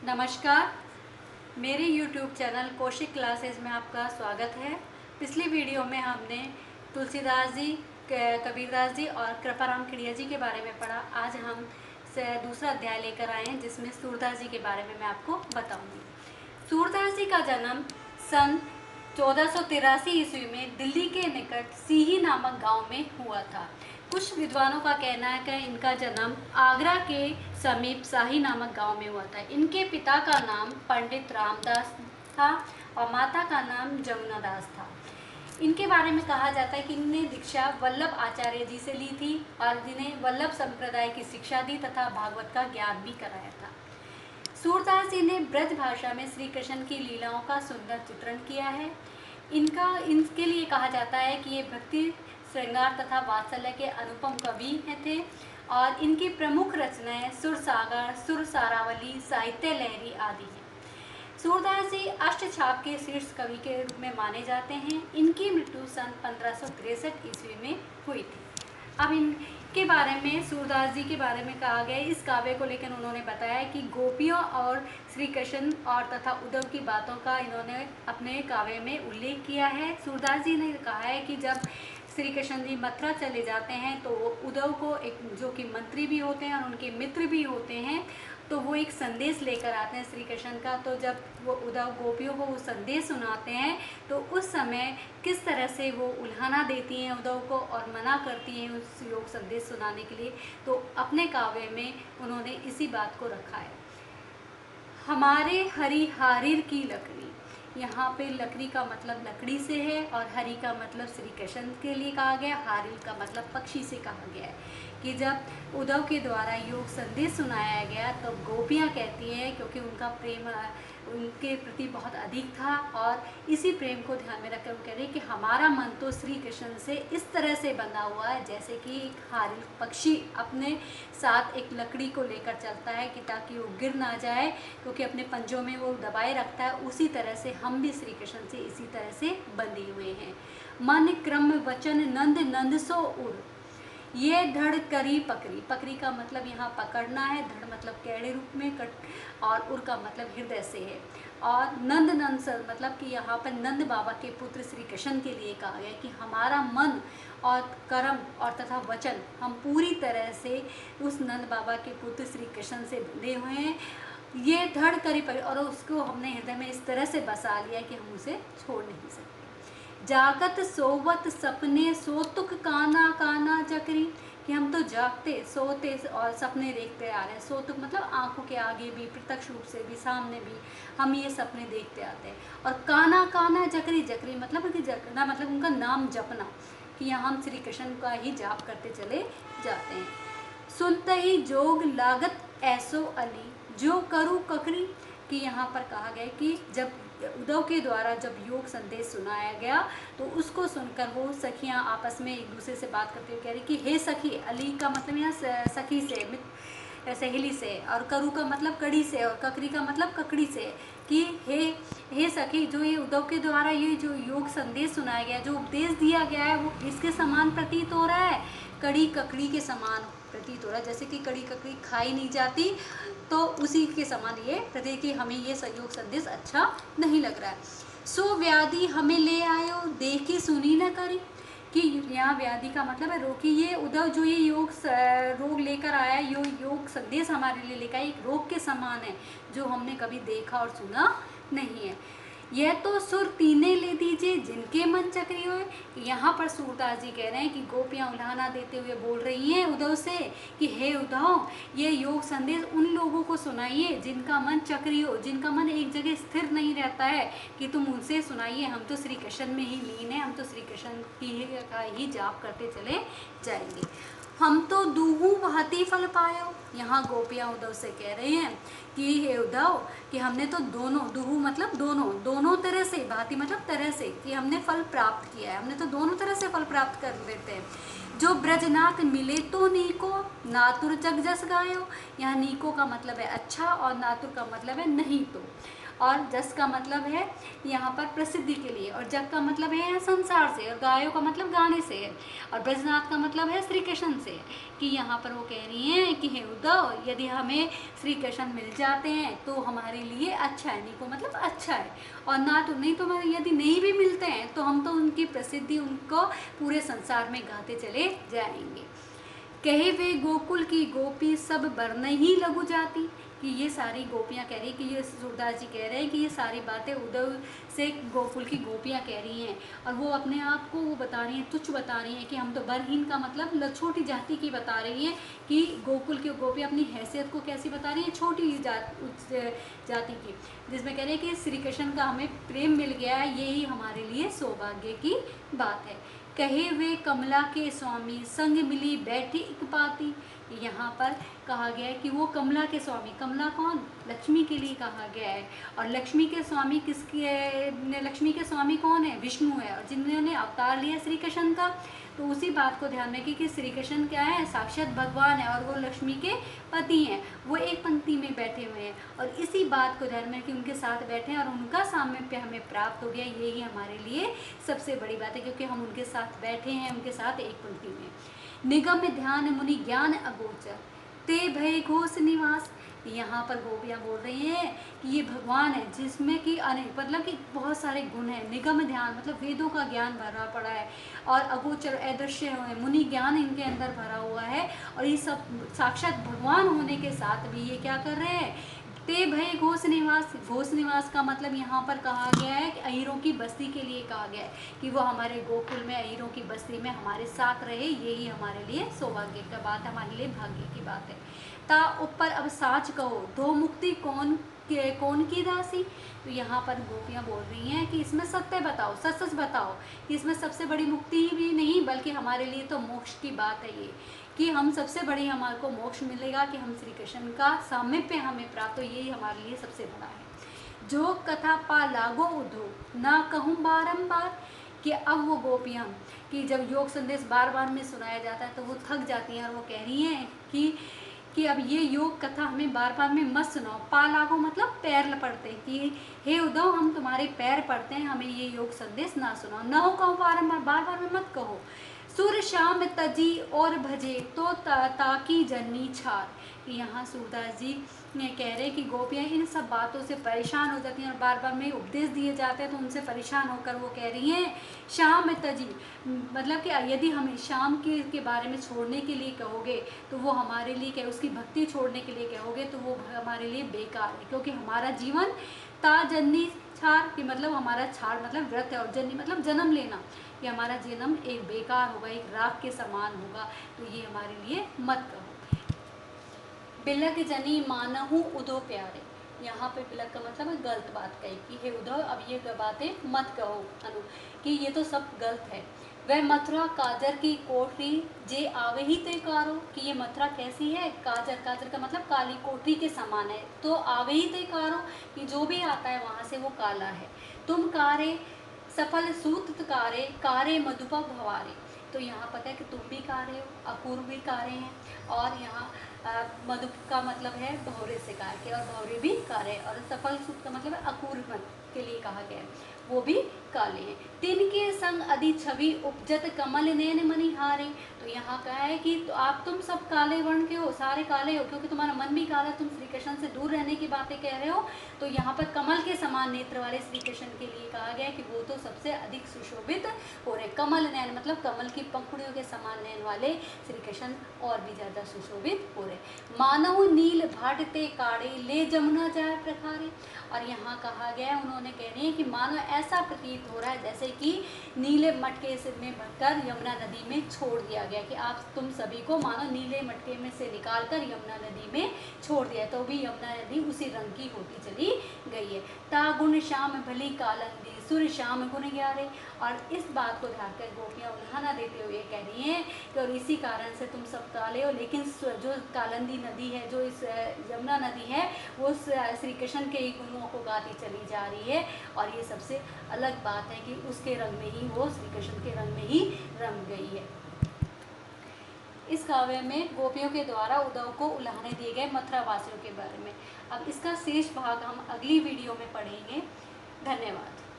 नमस्कार। मेरे YouTube channel Kaushik classes में आपका स्वागत है। पिछली वीडियो में हमने तुलसीदास जी, कबीरदास जी और कृपाराम खिड़िया जी के बारे में पढ़ा। आज हम दूसरा अध्याय लेकर आए हैं जिसमें सूरदास जी के बारे में मैं आपको बताऊंगी। सूरदास जी का जन्म सन 1483 ईस्वी में दिल्ली के निकट सीही नामक गांव में हुआ था। कुछ विद्वानों का कहना है कि इनका जन्म आगरा के समीप शाही नामक गांव में हुआ था। इनके पिता का नाम पंडित रामदास था और माता का नाम जमुना दास था। इनके बारे में कहा जाता है कि इन्होंने दीक्षा वल्लभ आचार्य जी से ली थी और जिन्हें वल्लभ संप्रदाय की शिक्षा दी तथा भागवत का ज्ञान भी कराया था। सूरदास जी ने ब्रज भाषा में श्री कृष्ण की लीलाओं का सुंदर चित्रण किया है। इनके लिए कहा जाता है कि ये भक्ति, श्रृंगार तथा वात्सल्य के अनुपम कवि थे और इनकी प्रमुख रचनाएं सुरसागर, सुरसारावली, साहित्य लहरी आदि हैं। सूरदास जी अष्टछाप के शीर्ष कवि के रूप में माने जाते हैं। इनकी मृत्यु सन 1563 ईस्वी में हुई थी। अब इनके बारे में, सूरदास जी के बारे में कहा गया, इस काव्य को लेकर उन्होंने बताया कि गोपियों और श्री कृष्ण और तथा उद्धव की बातों का इन्होंने अपने काव्य में उल्लेख किया है। सूरदास जी ने कहा है कि जब श्री कृष्ण जी मथुरा चले जाते हैं तो उद्धव को, एक जो कि मंत्री भी होते हैं और उनके मित्र भी होते हैं, तो वो एक संदेश लेकर आते हैं श्री कृष्ण का। तो जब वो उद्धव गोपियों को वो संदेश सुनाते हैं तो उस समय किस तरह से वो उल्हाना देती हैं उद्धव को और मना करती हैं उस योग संदेश सुनाने के लिए, तो अपने काव्य में उन्होंने इसी बात को रखा है। हमारे हरि हारिर की लकड़ी, यहाँ पे लकड़ी का मतलब लकड़ी से है और हरि का मतलब श्री कृष्ण के लिए कहा गया, हारिल का मतलब पक्षी से कहा गया है कि जब उद्धव के द्वारा योग संदेश सुनाया गया तो गोपियाँ कहती हैं, क्योंकि उनका प्रेम उनके प्रति बहुत अधिक था और इसी प्रेम को ध्यान में रखकर वो कह रही कि हमारा मन तो श्री कृष्ण से इस तरह से बंधा हुआ है जैसे कि एक हारिल पक्षी अपने साथ एक लकड़ी को लेकर चलता है कि ताकि वो गिर ना जाए, क्योंकि अपने पंजों में वो दबाए रखता है। उसी तरह से हम भी श्री कृष्ण से इसी तरह से बंधे हुए हैं। मन क्रम वचन नंद नंद सो उड़, ये धड़ करी पकड़ी, पकड़ी का मतलब यहाँ पकड़ना है, धड़ मतलब कैड़े रूप में कट और उर का मतलब हृदय से है। और नंद नंद सर मतलब कि यहाँ पर नंद बाबा के पुत्र श्री कृष्ण के लिए कहा गया कि हमारा मन और कर्म और तथा वचन हम पूरी तरह से उस नंद बाबा के पुत्र श्री कृष्ण से बंधे हुए हैं। ये धड़ करी पकड़ी और उसको हमने हृदय में इस तरह से बसा लिया कि हम उसे छोड़ नहीं सकते। जागत सोवत सपने सोतुक काना काना जकरी, कि हम तो जागते सोते और सपने देखते आ रहे हैं। सोतुक मतलब आंखों के आगे भी, प्रत्यक्ष रूप से भी, सामने भी हम ये सपने देखते आते हैं। और काना काना जकरी, जकरी मतलब कि जकना मतलब उनका नाम जपना, कि यहाँ हम श्री कृष्ण का ही जाप करते चले जाते हैं। सुनते ही जोग लागत ऐसो अली, जो करूँ ककड़ी, कि यहाँ पर कहा गया कि जब उद्धव के द्वारा जब योग संदेश सुनाया गया तो उसको सुनकर वो सखियाँ आपस में एक दूसरे से बात करते हुए कह रही कि हे सखी, अली का मतलब यहाँ सखी से, सहेली से, और करू का मतलब कड़ी से, और ककड़ी का मतलब ककड़ी से, कि हे सखी, जो ये उद्धव के द्वारा ये जो योग संदेश सुनाया गया, जो उपदेश दिया गया है, वो इसके समान प्रतीत हो रहा है, कड़ी ककड़ी के समान प्रतीत हो रहा है। जैसे कि कड़ी ककड़ी खाई नहीं जाती तो उसी के समान ये प्रतीत कि हमें ये योग संदेश अच्छा नहीं लग रहा है। सो व्याधि हमें ले आयो, देखी सुनी न करी, कि यहाँ व्याधि का मतलब है रोग, कि ये उद्धव जो ये रोग लेकर आया, योग संदेश हमारे लिए लेकर एक रोग के समान है जो हमने कभी देखा और सुना नहीं है। यह तो सुर तीने ले दीजिए जिनके मन चक्री हुए, यहाँ पर सूरदास जी कह रहे हैं कि गोपियाँ उल्हाना देते हुए बोल रही हैं उद्धव से कि हे उद्धव, ये योग संदेश उन लोगों को सुनाइए जिनका मन चक्री हो, जिनका मन एक जगह स्थिर नहीं रहता है, कि तुम उनसे सुनाइए। हम तो श्री कृष्ण में ही लीन है, हम तो श्री कृष्ण का ही जाप करते चले जाएंगे। हम तो दूहू वहती फल पायो, यहाँ गोपियाँ उद्धव से कह रहे हैं कि हे उद्धव, कि हमने तो दोनों, दूहू मतलब दोनों तरह से, भांति मतलब तरह से, कि हमने फल प्राप्त किया है, हमने तो दोनों तरह से फल प्राप्त कर लेते हैं। जो ब्रजनाथ मिले तो नीको, नातुर जग जस गायो, यहाँ नीको का मतलब है अच्छा और नातुर का मतलब है नहीं तो। और जस का मतलब है यहाँ पर प्रसिद्धि के लिए, और जग का मतलब है संसार से, और गायो का मतलब गाने से है, और ब्रजनाथ का मतलब है श्री कृष्ण से। कि यहाँ पर वो कह रही हैं कि हे उद्धव, यदि हमें श्री कृष्ण मिल जाते हैं तो हमारे लिए अच्छा है, निको मतलब अच्छा है, और ना तो नहीं तो यदि नहीं भी मिलते हैं तो हम तो उनकी प्रसिद्धि उनको पूरे संसार में गाते चले जाएंगे। कहे वे गोकुल की गोपी सब बरन ही लघु जाती। कि ये सारी गोपियाँ कह रही, कि ये सूरदास जी कह रहे हैं कि ये सारी बातें उद्धव से गोकुल की गोपियाँ कह रही हैं, और वो अपने आप को वो बता रही हैं, तुच्छ बता रही हैं कि हम तो बरहीन का मतलब छोटी जाति की बता रही हैं, कि गोकुल की गोपियाँ अपनी हैसियत को कैसी बता रही हैं, छोटी जाति की, जिसमें कह रहे हैं कि श्री कृष्ण का हमें प्रेम मिल गया है, यही हमारे लिए सौभाग्य की बात है। कहे वे कमला के स्वामी संग मिली बैठी एक पाती। यहाँ पर कहा गया है कि वो कमला के स्वामी, कमला कौन, लक्ष्मी के लिए कहा गया है, और लक्ष्मी के स्वामी किसके, लक्ष्मी के स्वामी कौन है, विष्णु है, और जिन्होंने अवतार लिया श्री कृष्ण का। तो उसी बात को ध्यान रखिए कि श्री कृष्ण क्या है, साक्षात भगवान है, और वो लक्ष्मी के पति हैं, वो एक पंक्ति में बैठे हुए हैं, और इसी बात को ध्यान में कि उनके साथ बैठे हैं और उनका सामर्थ्य हमें प्राप्त हो गया, यही हमारे लिए सबसे बड़ी बात है, क्योंकि हम उनके साथ बैठे हैं, उनके साथ एक पंक्ति में। निगम ध्यान मुनि ज्ञान अगोचर ते भय घोष निवास। यहाँ पर गोपियाँ बोल रही हैं कि ये भगवान है जिसमें कि अनेक मतलब कि बहुत सारे गुण हैं। निगम ध्यान मतलब वेदों का ज्ञान भरा पड़ा है, और अगोचर अदृश्य है, मुनि ज्ञान इनके अंदर भरा हुआ है, और ये सब साक्षात भगवान होने के साथ भी ये क्या कर रहे हैं, ते भय घोष निवास। घोष निवास का मतलब यहाँ पर कहा गया है कि अहीरों की बस्ती के लिए कहा गया है, कि वो हमारे गोकुल में अहीरों की बस्ती में हमारे साथ रहे, यही हमारे लिए सौभाग्य का बात है, हमारे लिए भाग्य की बात है। ता ऊपर अब साच कहो दो मुक्ति कौन की दासी। तो यहाँ पर गोपियाँ बोल रही हैं कि इसमें सत्य बताओ, सच सच बताओ, कि इसमें सबसे बड़ी मुक्ति भी नहीं बल्कि हमारे लिए तो मोक्ष की बात है ये, कि हम सबसे बड़ी हमारे को मोक्ष मिलेगा, कि हम श्री कृष्ण का सामीप्य हमें प्राप्त हो, यही हमारे लिए सबसे बड़ा है। जो कथा पा लागो उधो ना कहूँ बारंबार। कि अब वो गोपियाँ कि जब योग संदेश बार बार में सुनाया जाता है तो वो थक जाती हैं, और वो कह रही हैं कि अब ये योग कथा हमें बार बार में मत सुनाओ। पा लागो मतलब पैर पड़ते हैं, कि हे उद्धव हम तुम्हारे पैर पड़ते हैं, हमें ये योग संदेश ना सुनाओ, न हो कहो बारंबार, बार बार में मत कहो। सुर श्याम तजी और भजे तो ताकी जन्नी छार। यहाँ सूरदास जी कह रहे कि गोपियाँ इन सब बातों से परेशान हो जाती हैं, और बार बार में उपदेश दिए जाते हैं तो उनसे परेशान होकर वो कह रही हैं श्याम तजी, मतलब कि यदि हमें श्याम के बारे में छोड़ने के लिए कहोगे तो वो हमारे लिए क्या, उसकी भक्ति छोड़ने के लिए कहोगे तो वो हमारे लिए बेकार है, क्योंकि हमारा जीवन ता जन्नी छार की मतलब हमारा छाड़ मतलब व्रत है, और जन्नी मतलब जन्म लेना, कि हमारा जन्म एक बेकार होगा, एक राख के समान होगा, तो ये हमारे लिए मत कहो। बिलक जनी मानहु उदो प्यारे। यहाँ पे बिलक का मतलब है गलत बात कही, कि हे उद्धव अब ये बातें मत कहो अनु, कि ये तो सब गलत है। वह मथुरा काजर की कोठरी जे आवे ही ते कारो। कि ये मथुरा कैसी है, काजर, काजर का मतलब काली कोठरी के समान है, तो आवे ही ते कारो, कि जो भी आता है वहाँ से वो काला है। तुम कारे सफल सूत कारे कारे मधुपा भवारे। तो यहाँ पता है कि तुम भी कारे हो, अपूर्व भी कारे हैं, और यहाँ मधु का मतलब है भौरे से कार के, और भौरे भी काले, और सफल सूत का मतलब है अपूर्व के लिए कहा गया है, वो भी काले हैं। तिनके संग अधि छवि उपजत कमल नैन मनिहारे। तो यहाँ कहा है कि तो आप तुम सब काले वर्ण के हो, सारे काले हो, क्योंकि तुम्हारा मन भी काला, तुम श्री कृष्ण से दूर रहने की बातें कह रहे हो। तो यहाँ पर कमल के समान नेत्र वाले श्री कृष्ण के लिए कहा गया है कि वो तो सबसे अधिक सुशोभित हो रहे। कमल नैन मतलब कमल की पंखुड़ियों के समान नैन वाले श्री कृष्ण और भी ज़्यादा सुशोभित हो रहे। मानव नील भाटते काड़े ले जमुना जाए प्रखारे। और यहाँ कहा गया है, उन्होंने कह रही है कि मानो ऐसा प्रतीत हो रहा है जैसे कि नीले मटके से में भरकर यमुना नदी में छोड़ दिया गया, कि आप तुम सभी को मानो नीले मटके में से निकालकर यमुना नदी में छोड़ दिया, तो भी यमुना नदी उसी रंग की होती चली गई है। तागुण श्याम भली कालंदी सुर श्याम गुण ग्यारे। और इस बात को ध्यान कर गोपियाँ उल्हाना देते हुए कह रही हैं कि और इसी कारण से तुम सब काले हो, लेकिन जो कालंदी नदी है, जो इस यमुना नदी है, वो श्री कृष्ण के ही गुणों को गाती चली जा रही है। और ये सबसे अलग बात है कि उसके रंग में ही वो श्री कृष्ण के रंग में ही रंग गई है। इस काव्य में गोपियों के द्वारा उद्धव को उल्हाने दिए गए मथुरा वासियों के बारे में। अब इसका शेष भाग हम अगली वीडियो में पढ़ेंगे। धन्यवाद।